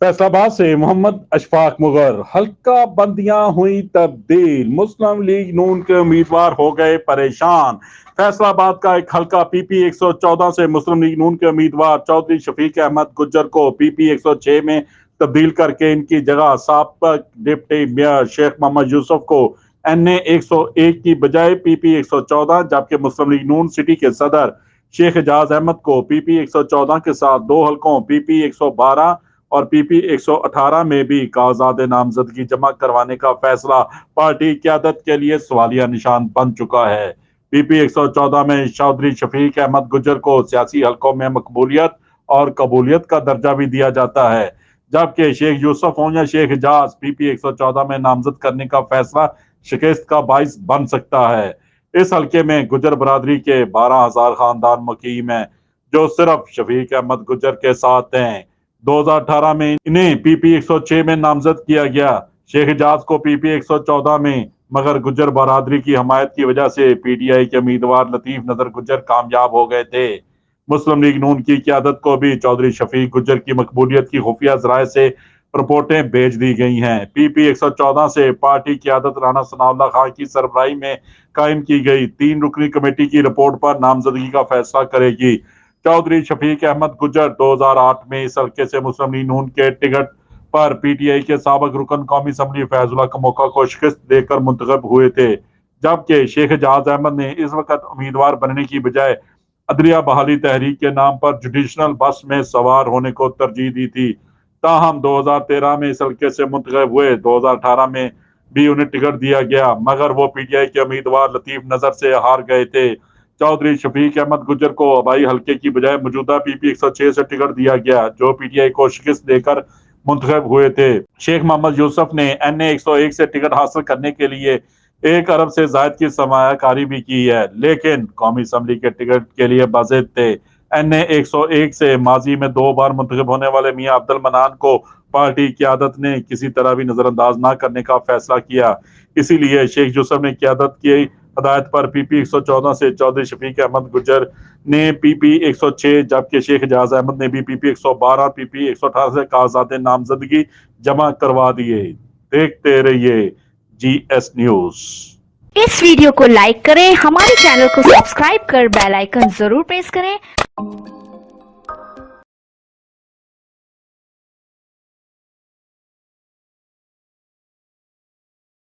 फैसलाबाद से मोहम्मद अशफाक मुगर, हल्का बंदियां हुई तब्दील, मुस्लिम लीग नून के उम्मीदवार हो गए परेशान। फैसलाबाद का एक हल्का पीपी 114 से मुस्लिम लीग नून के उम्मीदवार चौधरी शफीक अहमद गुज्जर को पीपी 106 में तब्दील करके इनकी जगह साबिक डिप्टी मेयर शेख मोहम्मद यूसुफ को एनए 101 की बजाय पीपी 114, जबकि मुस्लिम लीग नून सिटी के सदर शेख एजाज अहमद को पीपी 114 के साथ दो हलकों पीपी 112 और पीपी 118 में भी कागजात नामजदगी जमा करवाने का फैसला पार्टी क़यादत के लिए सवालिया निशान बन चुका है। पीपी 114 में चौधरी शफीक अहमद गुज्जर को सियासी हलकों में मकबूलियत और कबूलियत का दर्जा भी दिया जाता है, जबकि शेख यूसुफ हो या शेख एजाज पीपी 114 में नामजद करने का फैसला शिकस्त का बाइस बन सकता है। इस हलके में गुज्जर बरादरी के 12,000 खानदान मुकीम हैं, जो सिर्फ शफीक अहमद गुज्जर के साथ हैं। 2018 में इन्हें पीपी 106 में नामजद किया गया, शेख एजाज को पीपी 114 में, मगर गुज्जर बरादरी की हमायत की वजह से पीटीआई के उम्मीदवार लतीफ नजर गुज्जर कामयाब हो गए थे। मुस्लिम लीग नून की क़यादत को भी चौधरी शफीक गुज्जर की मकबूलियत की खुफिया जराये से रिपोर्टें भेज दी गई हैं। पीपी 114 से पार्टी क़यादत राणा सनाउल्लाह खां की सरबराही में कायम की गई 3 रुकनी कमेटी की रिपोर्ट पर नामजदगी का फैसला करेगी। चौधरी शफीक अहमद गुज्जर 2008 में इस हल्के से मुस्लिम लीग नून के टिकट पर पीटीआई के साबिक रुकन कौमी असम्बली फैजुल्लाह कमोका को शिकस्त देकर मुंतखब हुए थे, जबकि शेख एजाज अहमद ने इस वक्त उम्मीदवार बनने की बजाय अदलिया बहाली तहरीक के नाम पर जुडिशनल बस में सवार होने को तरजीह दी थी। ताहम 2013 में इस हल्के से मुंतखब हुए, 2018 में भी उन्हें टिकट दिया गया, मगर वो पीटीआई के उम्मीदवार लतीफ नजर से हार गए थे। चौधरी शफीक अहमद गुज्जर को आबाई हल्के की बजाय मौजूदा पीपी 106 से टिकट दिया गया, जो पीटीआई को शिकस्त देकर मुंतखब हुए थे। शेख मोहम्मद यूसुफ ने एनए 101 से टिकट हासिल करने के लिए 1 अरब से जायद की सरमायाकारी भी की है, लेकिन कौमी असम्बली के टिकट के लिए बाज़िद थे। एनए 101 से माजी में 2 बार मुंतखब होने वाले मियां अब्दुल मनान को पार्टी क़यादत ने किसी तरह भी नजरअंदाज न करने का फैसला किया। इसीलिए शेख यूसुफ ने क़यादत की हदायत पर पीपी 114 से चौधरी शफीक अहमद गुज्जर ने पीपी 106, जबकि शेख एजाज अहमद ने भी पीपी 112 पीपी 118 से कागजात नामजदगी जमा करवा दिए। देखते रहिए जीएस न्यूज। इस वीडियो को लाइक करें, हमारे चैनल को सब्सक्राइब कर बेल आइकन जरूर प्रेस करें।